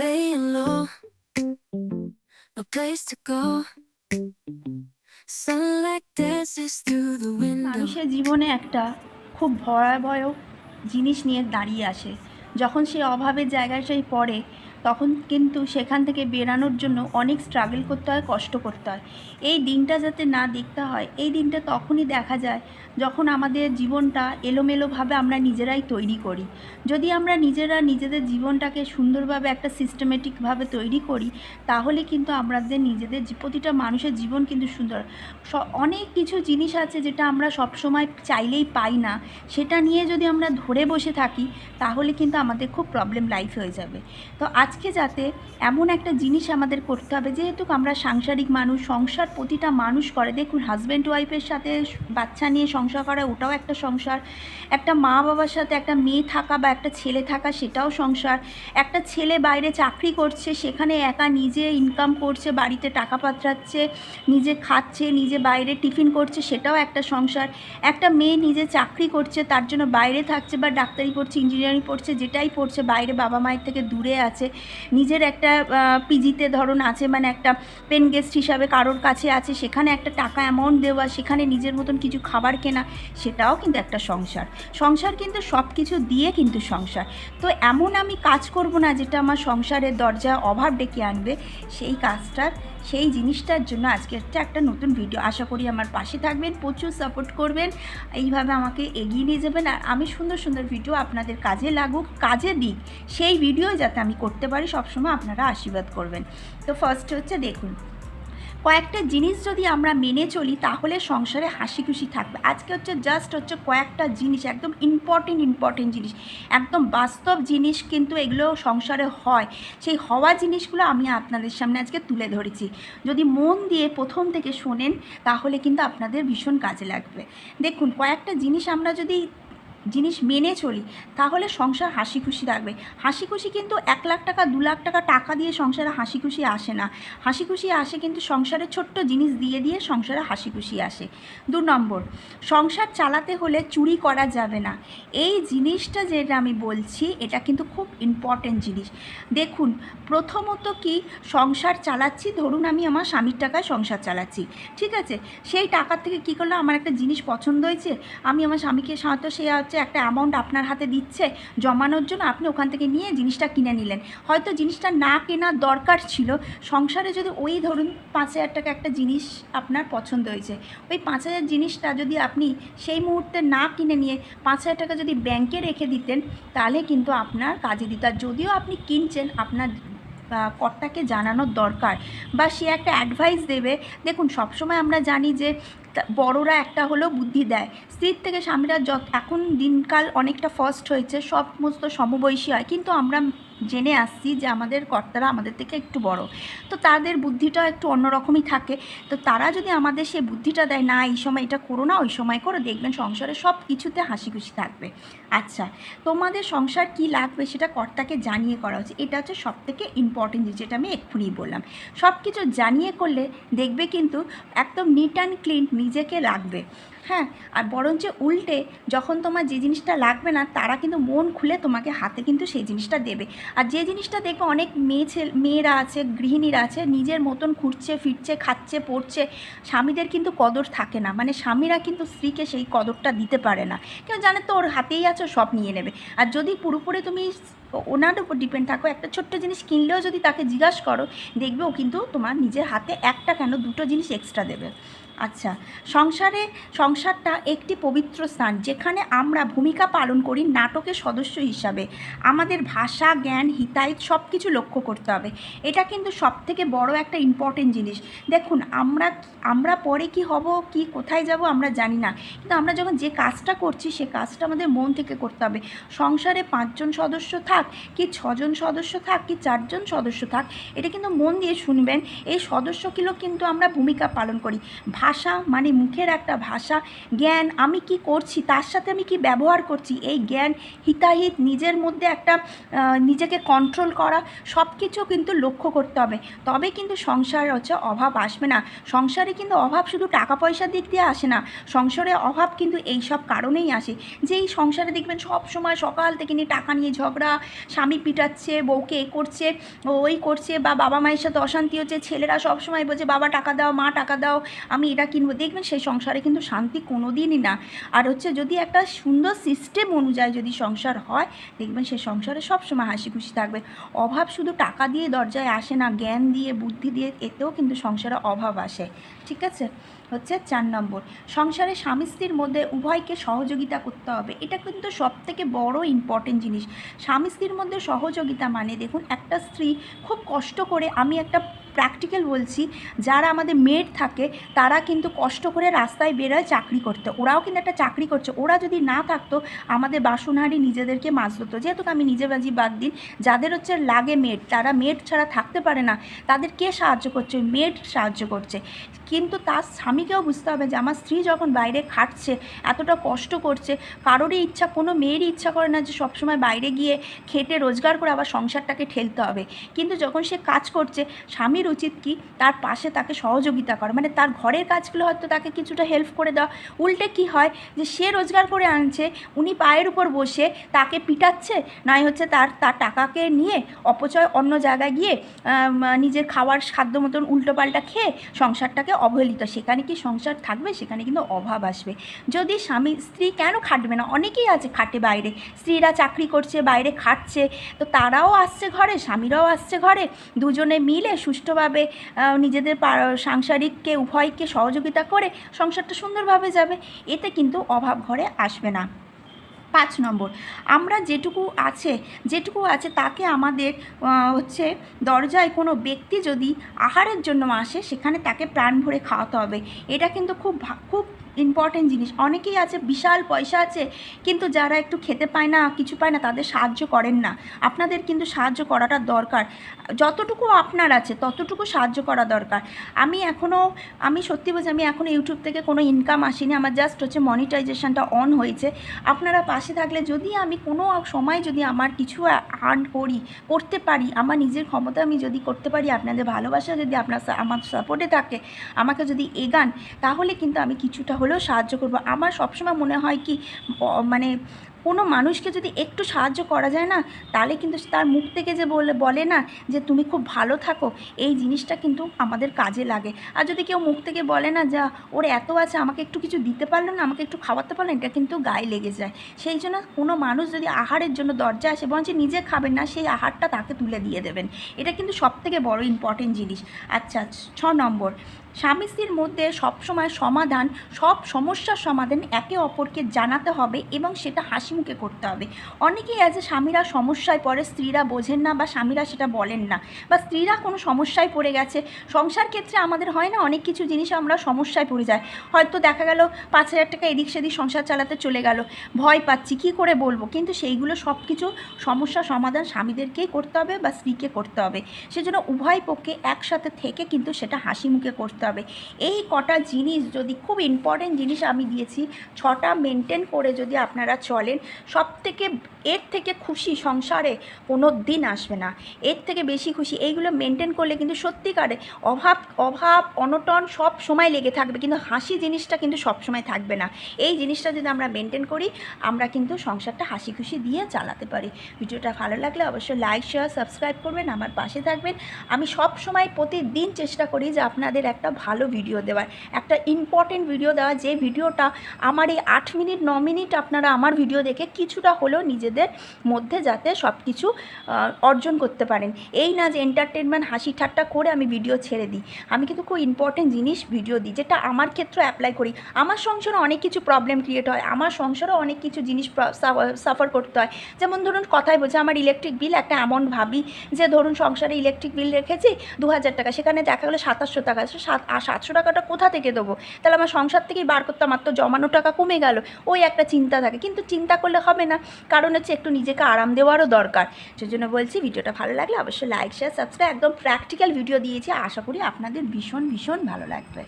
laying low, no place to go. Sunlight dances through the window. মানুষের জীবনে একটা খুব ভয়াবহ জিনিস নিয়ে দাঁড়িয়ে আসে। যখন সে অভাবের জায়গায় সেই পড়ে, তখন কিন্তু সেখান থেকে বেরানোর জন্য অনেক স্ট্রাগল করতে হয়, কষ্ট করতে হয়। এই দিনটা যাতে না দেখতে হয়, এই দিনটা তখনই দেখা যায় যখন আমাদের জীবনটা এলোমেলোভাবে আমরা নিজেরাই তৈরি করি। যদি আমরা নিজেরা নিজেদের জীবনটাকে সুন্দরভাবে একটা সিস্টেমেটিকভাবে তৈরি করি, তাহলে কিন্তু আমাদের নিজেদের প্রতিটা মানুষের জীবন কিন্তু সুন্দর। অনেক কিছু জিনিস আছে যেটা আমরা সবসময় চাইলেই পাই না, সেটা নিয়ে যদি আমরা ধরে বসে থাকি তাহলে কিন্তু আমাদের খুব প্রবলেম লাইফ হয়ে যাবে। তো আজকে যাতে এমন একটা জিনিস আমাদের করতে হবে, যেহেতু আমরা সাংসারিক মানুষ, সংসার প্রতিটা মানুষ করে। দেখুন, হাজব্যান্ড ওয়াইফের সাথে বাচ্চা নিয়ে সংসার করা, ওটাও একটা সংসার। একটা মা বাবার সাথে একটা মেয়ে থাকা বা একটা ছেলে থাকা, সেটাও সংসার। একটা ছেলে বাইরে চাকরি করছে, সেখানে একা নিজে ইনকাম করছে, বাড়িতে টাকা পাঠাচ্ছে, নিজে খাচ্ছে, নিজে বাইরে টিফিন করছে, সেটাও একটা সংসার। একটা মেয়ে নিজে চাকরি করছে, তার জন্য বাইরে থাকছে, বা ডাক্তারি পড়ছে, ইঞ্জিনিয়ারিং পড়ছে, যেটাই পড়ছে, বাইরে বাবা মায়ের থেকে দূরে আছে। নিজের একটা পিজিতে ধরুন আছে, মানে একটা পেন গেস্ট হিসাবে কারোর কাছে আছে, সেখানে একটা টাকা অ্যামাউন্ট দেওয়া, সেখানে নিজের মতন কিছু খাবার কেনা, সেটাও কিন্তু একটা সংসার। সংসার কিন্তু সব কিছু দিয়ে কিন্তু সংসার। তো এমন আমি কাজ করব না যেটা আমার সংসারের দরজায় অভাব ডেকে আনবে। সেই জিনিসটার জন্য আজকে একটা নতুন ভিডিও। আশা করি আমার পাশে থাকবেন, প্রচুর সাপোর্ট করবেন, এইভাবে আমাকে এগিয়ে নিয়ে যাবেন। আর আমি সুন্দর সুন্দর ভিডিও আপনাদের কাজে লাগুক, কাজে দিক, সেই ভিডিও যাতে আমি করতে পারি, সবসময় আপনারা আশীর্বাদ করবেন। তো ফার্স্ট হচ্ছে, দেখুন, কয়েকটা জিনিস যদি আমরা মেনে চলি তাহলে সংসারে হাসি খুশি থাকবে। আজকে জাস্ট কয়েকটা জিনিস, একদম ইম্পর্টেন্ট জিনিস, একদম বাস্তব জিনিস, কিন্তু এগুলো সংসারে হয়। সেই হওয়া জিনিসগুলো আমি আপনাদের সামনে আজকে তুলে ধরেছি। যদি মন দিয়ে প্রথম থেকে শোনেন তাহলে কিন্তু আপনাদের ভীষণ কাজে লাগবে। দেখুন, কয়েকটা জিনিস আমরা যদি মেনে চলি তাহলে সংসার হাসি খুশি থাকবে। হাসি খুশি কিন্তু 1,00,000 টাকা 2,00,000 টাকা টাকা দিয়ে সংসারে হাসি খুশি আসে না। হাসি খুশি আসে কিন্তু সংসারে ছোট্ট জিনিস দিয়ে দিয়ে সংসারে হাসি খুশি আসে। 2 নম্বর, সংসার চালাতে হলে চুরি করা যাবে না। এই জিনিসটা যেটা আমি বলছি, এটা কিন্তু খুব ইম্পর্টেন্ট জিনিস। দেখুন, প্রথমত কি, সংসার চালাচ্ছি, ধরুন আমি আমার স্বামীর টাকায় সংসার চালাচ্ছি, ঠিক আছে। সেই টাকার থেকে কী করলো, আমার একটা জিনিস পছন্দ হয়েছে, আমি আমার স্বামীকে সাথে, সে একটা অ্যামাউন্ট আপনার হাতে দিচ্ছে জমানোর জন্য, আপনি ওখান থেকে নিয়ে জিনিসটা কিনে নিলেন। হয়তো জিনিসটা না কেনার দরকার ছিল। সংসারে যদি ওই ধরুন 5,000 টাকা একটা জিনিস আপনার পছন্দ হয়েছে, ওই 5,000 জিনিসটা যদি আপনি সেই মুহূর্তে না কিনে নিয়ে 5,000 টাকা যদি ব্যাংকে রেখে দিতেন, তাহলে কিন্তু আপনার কাজে দিত। আর যদিও আপনি কিনছেন, আপনার কর্তাকে জানানোর দরকার, বা সে একটা অ্যাডভাইস দেবে। দেখুন, সবসময় আমরা জানি যে বড়রা একটা হলেও বুদ্ধি দেয়। স্ত্রীর থেকে স্বামীরা এখন দিনকাল অনেকটা ফাস্ট হয়েছে, সমস্ত সমবয়সী হয়, কিন্তু আমরা জেনে আসছি যে আমাদের কর্তারা আমাদের থেকে একটু বড়, তো তাদের বুদ্ধিটা একটু অন্যরকমই থাকে। তো তারা যদি আমাদের সে বুদ্ধিটা দেয়, না এই সময় এটা করো না, ওই সময় করো, দেখবেন সংসারে সব কিছুতে হাসি খুশি থাকবে। আচ্ছা, তোমাদের সংসার কি লাগবে সেটা কর্তাকে জানিয়ে করা উচিত। এটা হচ্ছে সবথেকে ইম্পর্টেন্ট জিনিস, যেটা আমি এক্ষুনি বললাম। সব কিছু জানিয়ে করলে দেখবে কিন্তু একদম নিট অ্যান্ড ক্লিন নিজেকে লাগবে। হ্যাঁ, আর বরঞ্চ উল্টে, যখন তোমার যে জিনিসটা লাগবে না, তারা কিন্তু মন খুলে তোমাকে হাতে কিন্তু সেই জিনিসটা দেবে। আর যে জিনিসটা দেখবে, অনেক মেয়েরা আছে, গৃহিণীরা আছে, নিজের মতন ঘুরছে ফিরছে, খাচ্ছে পড়ছে, স্বামীদের কিন্তু কদর থাকে না। মানে স্বামীরা কিন্তু স্ত্রীকে সেই কদরটা দিতে পারে না, কেউ জানে তো ওর হাতেই আছে, সব নিয়ে নেবে। আর যদি পুরোপুরি তুমি ওনার উপর ডিপেন্ড থাকো, একটা ছোট্ট জিনিস কিনলেও যদি তাকে জিজ্ঞাসা করো, দেখবে ও কিন্তু তোমার নিজের হাতে একটা কেন 2টো জিনিস এক্সট্রা দেবে। আচ্ছা, সংসারটা একটি পবিত্র স্থান, যেখানে আমরা ভূমিকা পালন করি নাটকের সদস্য হিসাবে। আমাদের ভাষা, জ্ঞান, হিতাহিত সব কিছু লক্ষ্য করতে হবে। এটা কিন্তু সবথেকে বড় একটা ইম্পর্টেন্ট জিনিস। দেখুন, আমরা পরে কি হব, কি কোথায় যাব আমরা জানি না, কিন্তু আমরা যখন যে কাজটা করছি সে কাজটা আমাদের মন থেকে করতে হবে। সংসারে 5 জন সদস্য থাক, কি 6 জন সদস্য থাক, কি 4 জন সদস্য থাক, এটা কিন্তু মন দিয়ে শুনবেন, এই সদস্যগুলো কিন্তু আমরা ভূমিকা পালন করি। ভাষা মানে মুখের একটা ভাষা, জ্ঞান, আমি কি করছি, তার সাথে আমি কি ব্যবহার করছি, এই জ্ঞান, হিতাহিত, নিজের মধ্যে একটা নিজেকে কন্ট্রোল করা, সব কিছু কিন্তু লক্ষ্য করতে হবে। তবে কিন্তু সংসার হচ্ছে অভাব আসবে না। সংসারে কিন্তু অভাব শুধু টাকা পয়সার দিক দিয়ে আসে না, সংসারে অভাব কিন্তু এই সব কারণেই আসে। যে এই সংসারে দেখবেন সব সময় সকাল থেকে নিয়ে টাকা নিয়ে ঝগড়া, স্বামী পিটাচ্ছে, বউকে এ করছে, ওই করছে, বা বাবা মায়ের সাথে অশান্তি হচ্ছে, ছেলেরা সব সময় বলছে বাবা টাকা দাও, মা টাকা দাও, আমি এটা কিনবো, দেখবেন সেই সংসারে কিন্তু শান্তি কোনো দিনই না। আর হচ্ছে যদি একটা সুন্দর সিস্টেম অনুযায়ী যদি সংসার হয়, দেখবেন সেই সংসারে সব সময় হাসি খুশি থাকবে। অভাব শুধু টাকা দিয়ে দরজায় আসে না, জ্ঞান দিয়ে, বুদ্ধি দিয়ে, এতেও কিন্তু সংসারে অভাব আসে। ঠিক আছে, হচ্ছে 4 নম্বর, সংসারে স্বামী স্ত্রীর মধ্যে উভয়কে সহযোগিতা করতে হবে। এটা কিন্তু সবথেকে বড় ইম্পর্টেন্ট জিনিস। স্বামী স্ত্রীর মধ্যে সহযোগিতা মানে দেখুন, একটা স্ত্রী খুব কষ্ট করে, আমি একটা প্র্যাকটিক্যাল বলছি, যারা আমাদের মেড থাকে তারা কিন্তু কষ্ট করে রাস্তায় বেরোয় চাকরি করতে, ওরাও কিন্তু একটা চাকরি করছে। ওরা যদি না থাকতো, আমাদের বাসনহাঁড়ি নিজেদেরকে মাছ ধরতো। যেহেতু আমি নিজে বাজি বাদ দিন, যাদের হচ্ছে লাগে মেড, তারা মেড ছাড়া থাকতে পারে না, তাদের কে সাহায্য করছে? মেড সাহায্য করছে। কিন্তু তার স্বামীকেও বুঝতে হবে যে আমার স্ত্রী যখন বাইরে খাটছে, এতটা কষ্ট করছে, কারোরই ইচ্ছা, কোনো মেয়েরই ইচ্ছা করে না যে সবসময় বাইরে গিয়ে খেটে রোজগার করে আবার সংসারটাকে ঠেলতে হবে। কিন্তু যখন সে কাজ করছে, স্বামীর উচিত কি তার পাশে তাকে সহযোগিতা করা, মানে তার ঘরের কাজগুলো হয়তো তাকে কিছুটা হেল্প করে দেওয়া। উল্টে কি হয় যে সে রোজগার করে আনছে, উনি পায়ের উপর বসে তাকে পিটাচ্ছে, নয় হচ্ছে তার টাকাকে নিয়ে অপচয় অন্য জায়গায় গিয়ে নিজের খাওয়ার সাধ্য মতন উল্টোপাল্টা খেয়ে সংসারটাকে অবহেলিত। সেখানে কি সংসার থাকবে? সেখানে কিন্তু অভাব আসবে। যদি স্বামী, স্ত্রী কেন খাটবে না? অনেকেই আছে খাটে বাইরে, স্ত্রীরা চাকরি করছে, বাইরে খাটছে, তো তারাও আসছে ঘরে, স্বামীরাও আসছে ঘরে, দুজনে মিলে সুষ্ঠুভাবে নিজেদের সাংসারিককে উভয়কে সহযোগিতা করে সংসারটা সুন্দরভাবে যাবে। এতে কিন্তু অভাব ঘরে আসবে না। 5 নম্বর, আমরা যেটুকু আছে তাকে আমাদের হচ্ছে দরজায় কোনো ব্যক্তি যদি আহারের জন্য আসে, সেখানে তাকে প্রাণ ভরে খাওয়াতে হবে। এটা কিন্তু খুব খুব ইম্পর্টেন্ট জিনিস। অনেকেই আছে বিশাল পয়সা আছে, কিন্তু যারা একটু খেতে পায় না, কিছু পায় না, তাদের সাহায্য করেন না। আপনাদের কিন্তু সাহায্য করাটা দরকার। যতটুকু আপনার আছে ততটুকু সাহায্য করা দরকার। আমি সত্যি বলছি, আমি এখনও ইউটিউব থেকে কোনো ইনকাম আসেনি, আমার জাস্ট হচ্ছে মনিটাইজেশনটা অন হয়েছে। আপনারা পাশে থাকলে, যদি আমি কোনো সময় যদি আমার কিছু আর্ন করতে পারি, আমার নিজের ক্ষমতা আমি যদি করতে পারি, আপনাদের ভালোবাসা যদি আমার সাপোর্টে থাকে, আমাকে যদি এগান, তাহলে কিন্তু আমি কিছুটা হলেও সাহায্য করব। আমার সবসময় মনে হয় কি, মানে কোনো মানুষকে যদি একটু সাহায্য করা যায় না, তাহলে কিন্তু তার মুখ থেকে যে বলে না যে তুমি খুব ভালো থাকো, এই জিনিসটা কিন্তু আমাদের কাজে লাগে। আর যদি কেউ মুখ থেকে বলে না, যা ওর এত আছে, আমাকে একটু কিছু দিতে পারলো না, আমাকে একটু খাওয়াতে পারলো না, এটা কিন্তু গায়ে লেগে যায়। সেই জন্য কোনো মানুষ যদি আহারের জন্য দরজায় আসে, বরঞ্চ নিজে খাবেন না, সেই আহারটা তাকে তুলে দিয়ে দেবেন। এটা কিন্তু সবথেকে বড় ইম্পর্টেন্ট জিনিস। আচ্ছা, 6 নম্বর, স্বামী স্ত্রীর মধ্যে সবসময় সব সমস্যার সমাধান একে অপরকে জানাতে হবে এবং সেটা হাসি মুখে করতে হবে। অনেকেই আছে স্বামীরা সমস্যায় পড়ে, স্ত্রীরা বোঝেন না, বা স্বামীরা সেটা বলেন না, বা স্ত্রীরা কোনো সমস্যায় পড়ে গেছে। সংসার ক্ষেত্রে আমাদের হয় না, অনেক কিছু জিনিস আমরা সমস্যায় পড়ে যাই। হয়তো দেখা গেল 5,000 টাকা এদিক সেদিক সংসার চালাতে চলে গেল, ভয় পাচ্ছি কী করে বলবো, কিন্তু সেইগুলো সব কিছু সমস্যা সমাধান স্বামীদেরকেই করতে হবে বা স্ত্রীকে করতে হবে। সেজন্য উভয় পক্ষে একসাথে থেকে কিন্তু সেটা হাসি মুখে করতে হবে। এই কটা জিনিস, যদি খুব ইম্পর্টেন্ট জিনিস আমি দিয়েছি, 6টা মেনটেন করে যদি আপনারা চলেন, এর থেকে খুশি সংসারে কোনো দিন আসবে না। এর থেকে বেশি খুশি এইগুলো মেনটেন করলে কিন্তু সত্যিকারে অভাব অনটন সব সময় লেগে থাকবে, কিন্তু হাসি জিনিসটা কিন্তু সব সময় থাকবে না। এই জিনিসটা যদি আমরা মেনটেন করি, আমরা কিন্তু সংসারটা হাসি খুশি দিয়ে চালাতে পারি। ভিডিওটা ভালো লাগলে অবশ্যই লাইক, শেয়ার, সাবস্ক্রাইব করবেন, আমার পাশে থাকবেন। আমি সব সময় প্রতিদিন চেষ্টা করি যে আপনাদের একটা ভালো ভিডিও দেওয়ার, একটা ইম্পর্টেন্ট ভিডিও দেওয়ার, যে ভিডিওটা আমার এই 8 মিনিট 9 মিনিট আপনারা আমার ভিডিও দেখে কিছুটা হলেও নিজেদের মধ্যে যাতে সব কিছু অর্জন করতে পারেন। এই না যে এন্টারটেনমেন্ট হাসি ঠাট্টা করে আমি ভিডিও ছেড়ে দিই। আমি কিন্তু খুব ইম্পর্টেন্ট জিনিস ভিডিও দিই, যেটা আমার ক্ষেত্রে অ্যাপ্লাই করি। আমার সংসারে অনেক কিছু প্রবলেম ক্রিয়েট হয়, আমার সংসারে অনেক কিছু জিনিস সাফার করতে হয়। যেমন ধরুন, কথাই বলছে আমার ইলেকট্রিক বিল, একটা অ্যামাউন্ট ভাবি যে ধরুন সংসারে ইলেকট্রিক বিল রেখেছি 2,000 টাকা, সেখানে দেখা গেলো 2700 টাকা, 700 টাকাটা কোথা থেকে দেবো? তাহলে আমার সংসার থেকেই বার করতে আমার তো জমানো টাকা কমে গেল। ওই একটা চিন্তা থাকে, কিন্তু চিন্তা করলে হবে না, কারণ হচ্ছে একটু নিজেকে আরাম দেওয়ারও দরকার। সেজন্য বলছি, ভিডিওটা ভালো লাগলে অবশ্যই লাইক, শেয়ার, সাবস্ক্রাইব। একদম প্র্যাকটিক্যাল ভিডিও দিয়েছি, আশা করি আপনাদের ভীষণ ভীষণ ভালো লাগবে।